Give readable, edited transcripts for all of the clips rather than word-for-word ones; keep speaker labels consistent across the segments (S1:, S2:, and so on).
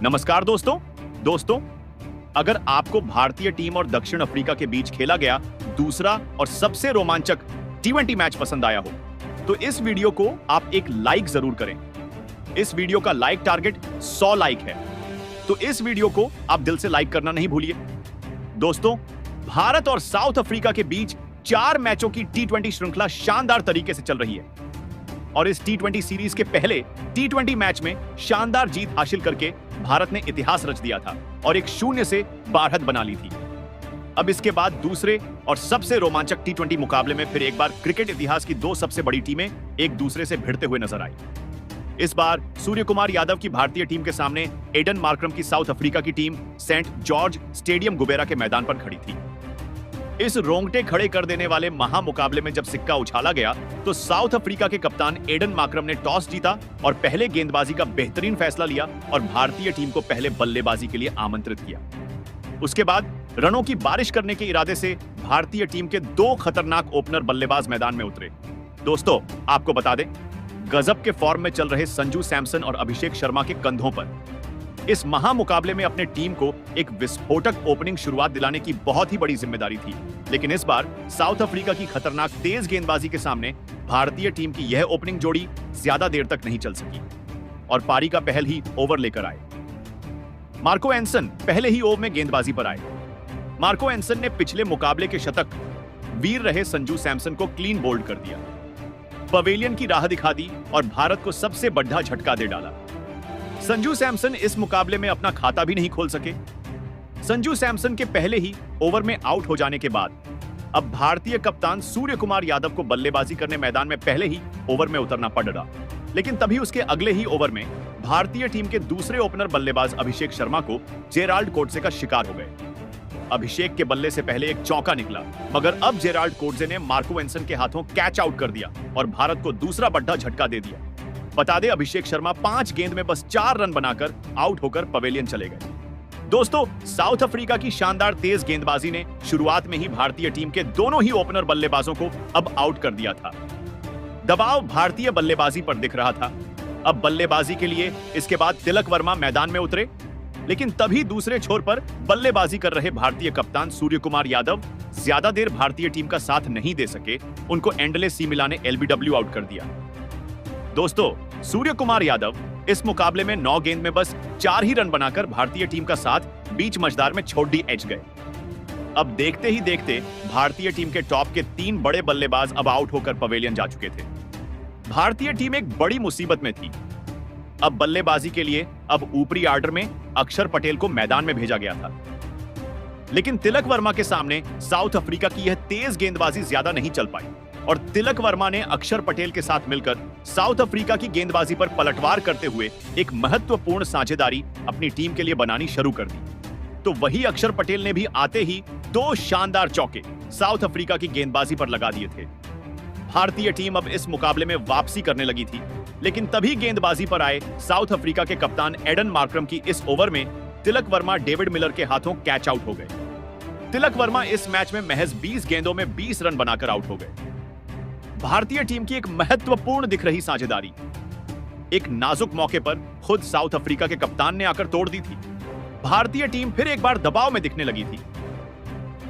S1: नमस्कार दोस्तों, अगर आपको भारतीय टीम और दक्षिण अफ्रीका के बीच खेला गया दूसरा और सबसे रोमांचक T20 मैच पसंद आया हो तो इस वीडियो को आप एक लाइक जरूर करें। इस वीडियो का लाइक टारगेट 100 लाइक है, तो इस वीडियो को आप दिल से लाइक करना नहीं भूलिए। दोस्तों, भारत और साउथ अफ्रीका के बीच 4 मैचों की T20 श्रृंखला शानदार तरीके से चल रही है और इस T20 सीरीज के पहले T20 मैच में शानदार जीत हासिल करके भारत ने इतिहास रच दिया था और एक 0 से बढ़त बना ली थी। अब इसके बाद दूसरे और सबसे रोमांचक T20 मुकाबले में फिर एक बार क्रिकेट इतिहास की 2 सबसे बड़ी टीमें एक दूसरे से भिड़ते हुए नजर आई। इस बार सूर्य कुमार यादव की भारतीय टीम के सामने एडन मार्करम की साउथ अफ्रीका की टीम सेंट जॉर्ज स्टेडियम गुबेरा के मैदान पर खड़ी थी। इस रोंगटे खड़े कर देने वाले महामुकाबले में जब सिक्का उछाला गया तो साउथ अफ्रीका के कप्तान एडन मार्करम ने टॉस जीता और पहले गेंदबाजी का बेहतरीन फैसला लिया और भारतीय टीम को पहले बल्लेबाजी के लिए आमंत्रित किया। उसके बाद रनों की बारिश करने के इरादे से भारतीय टीम के 2 खतरनाक ओपनर बल्लेबाज मैदान में उतरे। दोस्तों, आपको बता दें, गजब के फॉर्म में चल रहे संजू सैमसन और अभिषेक शर्मा के कंधों पर इस महामुकाबले में अपने टीम को एक विस्फोटक ओपनिंग शुरुआत दिलाने की बहुत ही बड़ी जिम्मेदारी थी। लेकिन इस बार साउथ अफ्रीका की खतरनाक तेज गेंदबाजी के सामने भारतीय टीम की यह ओपनिंग जोड़ी ज्यादा देर तक नहीं चल सकी और पारी का पहल ही ओवर लेकर आए। मार्को एंसन पहले ही ओवर में गेंदबाजी पर आए। मार्को एंसन ने पिछले मुकाबले के शतक वीर रहे संजू सैमसन को क्लीन बोल्ड कर दिया, पवेलियन की राह दिखा दी और भारत को सबसे बड़ा झटका दे डाला। संजू सैमसन इस मुकाबले में अपना खाता भी नहीं खोल सके। संजू सैमसन के पहले ही ओवर में आउट हो जाने के बाद अब भारतीय कप्तान सूर्य कुमार यादव को बल्लेबाजी करने मैदान में पहले ही ओवर में उतरना पड़ रहा। लेकिन तभी उसके अगले ही ओवर में भारतीय टीम के दूसरे ओपनर बल्लेबाज अभिषेक शर्मा को जेराल्ड कोटजे का शिकार हो गए। अभिषेक के बल्ले से पहले एक चौका निकला, मगर अब जेराल्ड कोटजे ने मार्को एंसन के हाथों कैच आउट कर दिया और भारत को दूसरा बड़ा झटका दे दिया। बता दें, अभिषेक शर्मा 5 गेंद में बस 4 रन बनाकर आउट होकर पवेलियन चले गए। दोस्तों, साउथ अफ्रीका की शानदार तेज गेंदबाजी ने शुरुआत में ही भारतीय टीम के दोनों ही ओपनर बल्लेबाजों को अब आउट कर दिया था। दबाव भारतीय बल्लेबाजी पर दिख रहा था। अब बल्लेबाजी के लिए इसके बाद तिलक वर्मा मैदान में उतरे, लेकिन तभी दूसरे छोर पर बल्लेबाजी कर रहे भारतीय कप्तान सूर्य कुमार यादव ज्यादा देर भारतीय टीम का साथ नहीं दे सके। उनको एंडले सी मिला ने LBW आउट कर दिया। दोस्तों, सूर्य कुमार यादव इस मुकाबले में 9 गेंद में बस 4 ही रन बनाकर भारतीय टीम का साथ बीच मझदार में छोड़ एच गए। अब देखते ही देखते भारतीय टीम के टॉप के 3 बड़े बल्लेबाज अब आउट होकर पवेलियन जा चुके थे। भारतीय टीम एक बड़ी मुसीबत में थी। अब बल्लेबाजी के लिए अब ऊपरी ऑर्डर में अक्षर पटेल को मैदान में भेजा गया था, लेकिन तिलक वर्मा के सामने साउथ अफ्रीका की यह तेज गेंदबाजी ज्यादा नहीं चल पाई और तिलक वर्मा ने अक्षर पटेल के साथ मिलकर साउथ अफ्रीका की गेंदबाजी पर पलटवार करते हुए एक महत्वपूर्ण साझेदारी अपनी टीम के लिए बनानी शुरू कर दी। तो वही अक्षर पटेल ने भी आते ही 2 शानदार चौके साउथ अफ्रीका की गेंदबाजी पर लगा दिए थे। भारतीय टीम अब इस मुकाबले में वापसी करने लगी थी, लेकिन तभी गेंदबाजी पर आए साउथ अफ्रीका के कप्तान एडन मार्करम की इस ओवर में तिलक वर्मा डेविड मिलर के हाथों कैच आउट हो गए। तिलक वर्मा इस मैच में महज 20 गेंदों में 20 रन बनाकर आउट हो गए। भारतीय टीम की एक महत्वपूर्ण दिख रही साझेदारी एक नाजुक मौके पर खुद साउथ अफ्रीका के कप्तान ने आकर तोड़ दी थी। भारतीय टीम फिर एक बार दबाव में दिखने लगी थी।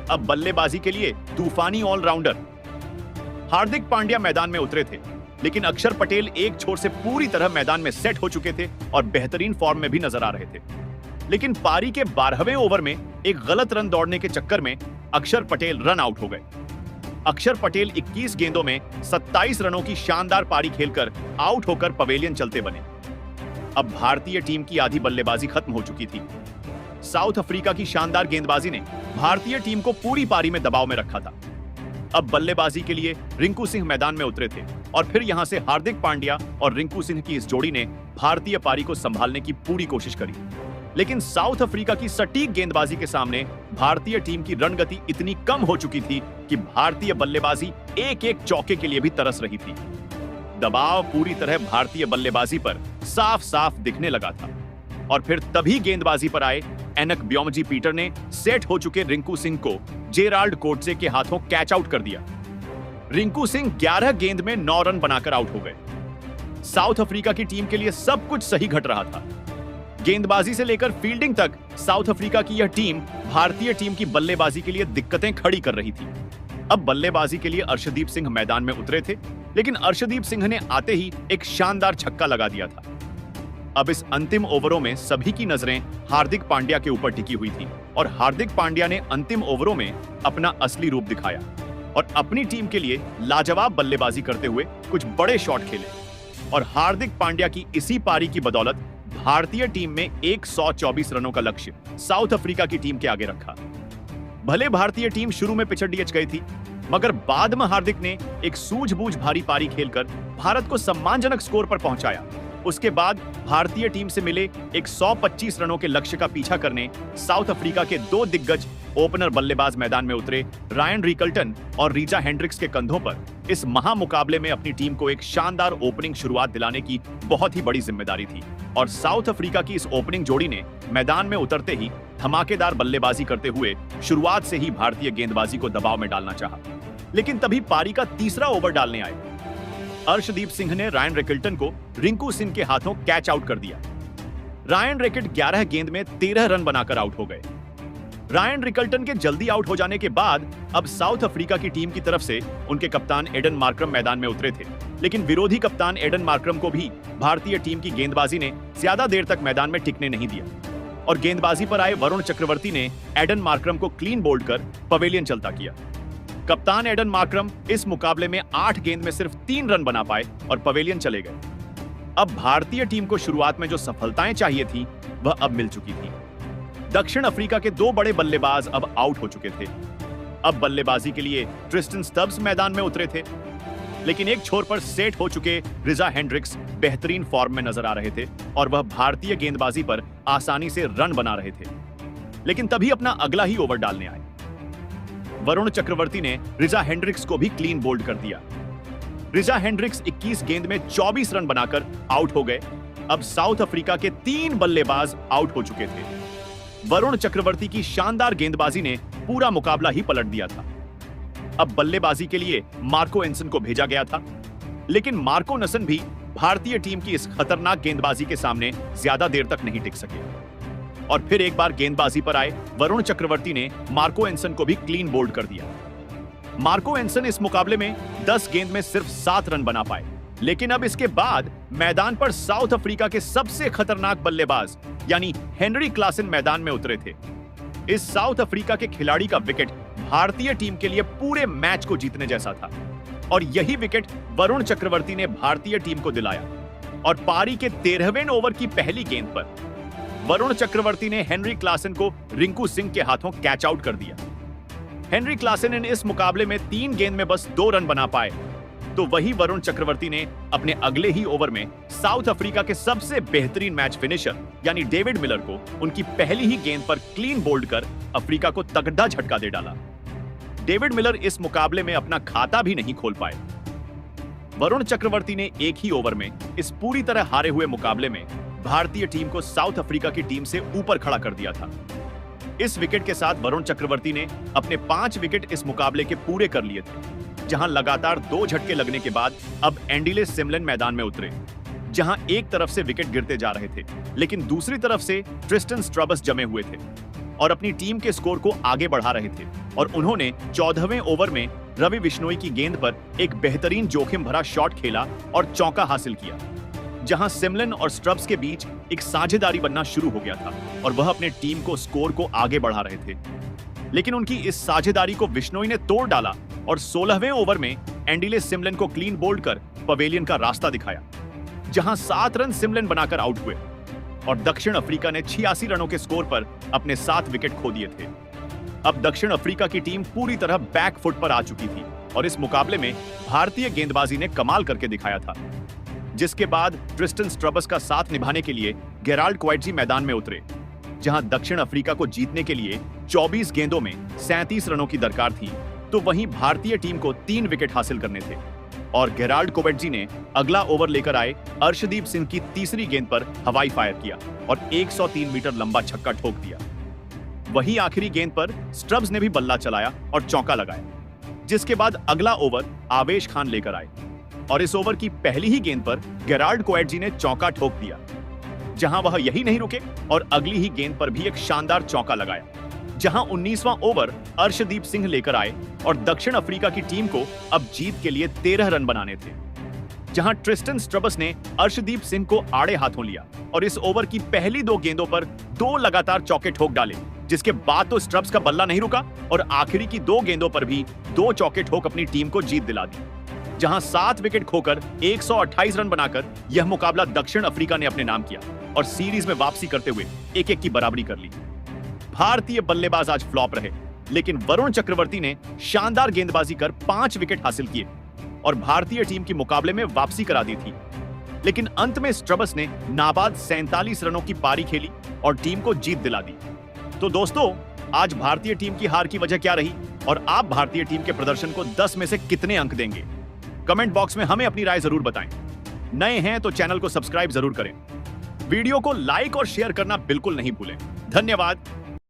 S1: अब बल्लेबाजी के लिए तूफानी ऑलराउंडर हार्दिक पांड्या मैदान में उतरे थे, लेकिन अक्षर पटेल एक छोर से पूरी तरह मैदान में सेट हो चुके थे और बेहतरीन फॉर्म में भी नजर आ रहे थे। लेकिन पारी के 12वें ओवर में एक गलत रन दौड़ने के चक्कर में अक्षर पटेल रन आउट हो गए। अक्षर पटेल 21 गेंदों में 27 रनों की शानदार पारी खेलकर आउट होकर पवेलियन चलते बने। अब भारतीय टीम की आधी बल्लेबाजी खत्म हो चुकी थी। साउथ अफ्रीका की शानदार गेंदबाजी ने भारतीय टीम को पूरी पारी में दबाव में रखा था। अब बल्लेबाजी के लिए रिंकू सिंह मैदान में उतरे थे और फिर यहां से हार्दिक पांड्या और रिंकू सिंह की इस जोड़ी ने भारतीय पारी को संभालने की पूरी कोशिश करी। लेकिन साउथ अफ्रीका की सटीक गेंदबाजी के सामने भारतीय टीम की रणगति इतनी कम हो चुकी थी कि भारतीय बल्लेबाजी एक-एक चौके के लिए भी तरस रही थी। दबाव पूरी तरह भारतीय बल्लेबाजी पर साफ-साफ दिखने लगा था और फिर तभी गेंदबाजी पर आए एनक ब्योमजी पीटर ने सेट हो चुके रिंकू सिंह को जेराल्ड कोटजे के हाथों कैच आउट कर दिया। रिंकू सिंह 11 गेंद में 9 रन बनाकर आउट हो गए। साउथ अफ्रीका की टीम के लिए सब कुछ सही घट रहा था। गेंदबाजी से लेकर फील्डिंग तक साउथ अफ्रीका की यह टीम भारतीय टीम की बल्लेबाजी के लिए दिक्कतें खड़ी कर रही थी। अब बल्लेबाजी के लिए अर्शदीप सिंह मैदान में उतरे थे, लेकिन अर्शदीप सिंह ने आते ही एक शानदार छक्का लगा दिया था। अब इस अंतिम ओवरों में सभी की नजरें हार्दिक पांड्या के ऊपर टिकी हुई थी और हार्दिक पांड्या ने अंतिम ओवरों में अपना असली रूप दिखाया और अपनी टीम के लिए लाजवाब बल्लेबाजी करते हुए कुछ बड़े शॉट खेले और हार्दिक पांड्या की इसी पारी की बदौलत भारतीय टीम में 124 रनों का लक्ष्य साउथ अफ्रीका की टीम के आगे रखा। भले भारतीय टीम शुरू में पिछड़ डीएच गई थी, मगर बाद में हार्दिक ने एक सूझबूझ भारी पारी खेलकर भारत को सम्मानजनक स्कोर पर पहुंचाया। उसके बाद भारतीय टीम से मिले 125 रनों के लक्ष्य का पीछा करने साउथ अफ्रीका के दो दिग्गज ओपनर बल्लेबाज मैदान में उतरे रायन रिकल्टन और रीजा हेंड्रिक्स के कंधों पर इस महामुकाबले में अपनी टीम को एक शानदार ओपनिंग शुरुआत दिलाने की बहुत ही बड़ी जिम्मेदारी थी और साउथ अफ्रीका की इस ओपनिंग जोड़ी ने मैदान में उतरते ही धमाकेदार बल्लेबाजी करते हुए शुरुआत से ही भारतीय गेंदबाजी को दबाव में डालना चाहा। लेकिन तभी पारी का तीसरा ओवर डालने आए अर्शदीप सिंह ने रायन रिकल्टन को रिंकू सिंह के हाथों कैच आउट कर दिया। रायन रिकल्ट 11 गेंद में 13 रन बनाकर आउट हो गए। रायन रिकल्टन के जल्दी आउट हो जाने के बाद अब साउथ अफ्रीका की टीम की तरफ से उनके कप्तान एडन मार्क्रम मैदान में उतरे थे, लेकिन विरोधी कप्तान एडन मार्क्रम को भी भारतीय टीम की गेंदबाजी ने ज्यादा देर तक मैदान में टिकने नहीं दिया और गेंदबाजी पर आए वरुण चक्रवर्ती ने एडन मार्क्रम को क्लीन बोल्ड कर पवेलियन चलता किया। कप्तान एडन मार्क्रम इस मुकाबले में 8 गेंद में सिर्फ 3 रन बना पाए और पवेलियन चले गए। अब भारतीय टीम को शुरुआत में जो सफलताएं चाहिए थी वह अब मिल चुकी थी। दक्षिण अफ्रीका के दो बड़े बल्लेबाज अब आउट हो चुके थे। अब बल्लेबाजी के लिए ट्रिस्टन स्टब्स मैदान में उतरे थे, लेकिन एक छोर पर सेट हो चुके रिजा हेंड्रिक्स बेहतरीन फॉर्म में नजर आ रहे थे और वह भारतीय गेंदबाजी पर आसानी से रन बना रहे थे। लेकिन तभी अपना अगला ही ओवर डालने आए। वरुण चक्रवर्ती ने रिजा हेंड्रिक्स को भी क्लीन बोल्ड कर दिया। रिजा हेंड्रिक्स 21 गेंद में 24 रन बनाकर आउट हो गए। अब साउथ अफ्रीका के 3 बल्लेबाज आउट हो चुके थे। वरुण चक्रवर्ती की शानदार गेंदबाजी ने पूरा मुकाबला ही पलट दिया था। अब बल्लेबाजी के लिए मार्को एंसन को भेजा गया था, लेकिन मार्को नसन भी भारतीय टीम की इस खतरनाक गेंदबाजी के सामने ज्यादा देर तक नहीं टिक सके और फिर एक बार गेंदबाजी पर आए वरुण चक्रवर्ती ने मार्को एंसन को भी क्लीन बोल्ड कर दिया। मार्को एंसन इस मुकाबले में 10 गेंद में सिर्फ 7 रन बना पाए, लेकिन अब इसके बाद मैदान पर साउथ अफ्रीका के सबसे खतरनाक बल्लेबाज यानी हेनरी क्लासन मैदान में उतरे थे। इस साउथ अफ्रीका के खिलाड़ी का विकेट भारतीय टीम के लिए पूरे मैच को जीतने जैसा था और यही विकेट वरुण चक्रवर्ती ने भारतीय टीम को दिलाया और पारी के 13वें ओवर की पहली गेंद पर वरुण चक्रवर्ती ने हेनरी क्लासन को रिंकू सिंह के हाथों कैच आउट कर दिया। हेनरी क्लासन ने इस मुकाबले में 3 गेंद में बस 2 रन बना पाए, तो वही वरुण चक्रवर्ती ने अपने अगले ही ओवर में साउथ अफ्रीका के सबसे बेहतरीन मैच फिनिशर यानी डेविड मिलर को उनकी पहली ही गेंद पर क्लीन बोल्ड कर अफ्रीका को तगड़ा झटका दे डाला। डेविड मिलर इस मुकाबले में अपना खाता भी नहीं खोल पाए। वरुण चक्रवर्ती ने एक ही ओवर में इस पूरी तरह हारे हुए मुकाबले में भारतीय टीम को साउथ अफ्रीका की टीम से ऊपर खड़ा कर दिया था। इस विकेट के साथ वरुण चक्रवर्ती ने अपने 5 विकेट इस मुकाबले के पूरे कर लिए थे, जहां लगातार 2 झटके लगने के बाद अब एंडिले सिमलन मैदान में उतरे, जहां एक तरफ से विकेट गिरते जा रहे थे, लेकिन दूसरी तरफ से ट्रिस्टन स्ट्रबस जमे हुए थे और अपनी टीम के स्कोर को आगे बढ़ा रहे थे और उन्होंने 14वें ओवर में रवि बिश्नोई की गेंद पर एक बेहतरीन जोखिम भरा शॉट खेला और चौका हासिल किया, जहां सिमलन और स्ट्रब्स के बीच एक साझेदारी बनना शुरू हो गया था और वह अपने टीम को स्कोर को आगे बढ़ा रहे थे। लेकिन उनकी इस साझेदारी को बिश्नोई ने तोड़ डाला और 16वें ओवर में एंडिले सिमलन को क्लीन बोल्ड कर पवेलियन का रास्ता दिखाया, जहां 7 रन सिमलन बनाकर आउट हुए और दक्षिण अफ्रीका ने 86 रनों के स्कोर पर अपने 7 विकेट खो दिए थे। अब दक्षिण अफ्रीका की टीम पूरी तरह बैक फुट पर आ चुकी थी और इस मुकाबले में भारतीय गेंदबाजी ने कमाल करके दिखाया था, जिसके बाद ट्रिस्टन स्ट्रबस का साथ निभाने के लिए गेराल्ड क्वाइटजी मैदान में उतरे, जहां दक्षिण अफ्रीका को जीतने के लिए 24 गेंदों में 37 रनों की दरकार थी, तो वहीं भारतीय टीम को 3 विकेट हासिल करने थे और गेराल्ड कोवेटजी ने अगला ओवर लेकर आए अर्शदीप सिंह की तीसरी गेंद पर हवाई फायर किया और 103 मीटर लंबा छक्का ठोक दिया। वही आखिरी गेंद पर स्ट्रब्स ने भी बल्ला चलाया और चौका लगाया, जिसके बाद अगला ओवर आवेश खान लेकर आए और इस ओवर की पहली ही गेंद पर गेराल्ड कोवेटजी ने चौका ठोक दिया। जहां वह यही नहीं रुके और अगली ही गेंद पर भी एक शानदार चौका लगाया, जहां 19वां ओवर अर्शदीप सिंह लेकर आए और दक्षिण अफ्रीका की टीम को अब जीत के लिए 13 रन बनाने थे। जहां ट्रिस्टन स्ट्रबस ने अर्शदीप सिंह को आड़े हाथों लिया और इस ओवर की पहली 2 गेंदों पर 2 लगातार चौके ठोक डाले, जिसके बाद तो स्ट्रब्स का बल्ला नहीं रुका और आखिरी की 2 गेंदों पर भी 2 चौके ठोक अपनी टीम को जीत दिला दी। जहां 7 विकेट खोकर 128 रन बनाकर यह मुकाबला दक्षिण अफ्रीका ने अपने नाम किया और सीरीज में वापसी करते हुए 1-1 की बराबरी कर ली। भारतीय बल्लेबाज आज फ्लॉप रहे, लेकिन वरुण चक्रवर्ती ने शानदार गेंदबाजी कर 5 विकेट हासिल किए और भारतीय टीम की मुकाबले में वापसी करा दी थी। लेकिन अंत में स्ट्रबस ने नाबाद 47 रनों की पारी खेली और टीम को जीत दिला दी। तो दोस्तों, आज भारतीय टीम की हार की वजह क्या रही और आप भारतीय टीम के प्रदर्शन को 10 में से कितने अंक देंगे? कमेंट बॉक्स में हमें अपनी राय जरूर बताएं। नए हैं तो चैनल को सब्सक्राइब जरूर करें। वीडियो को लाइक और शेयर करना बिल्कुल नहीं भूलें। धन्यवाद।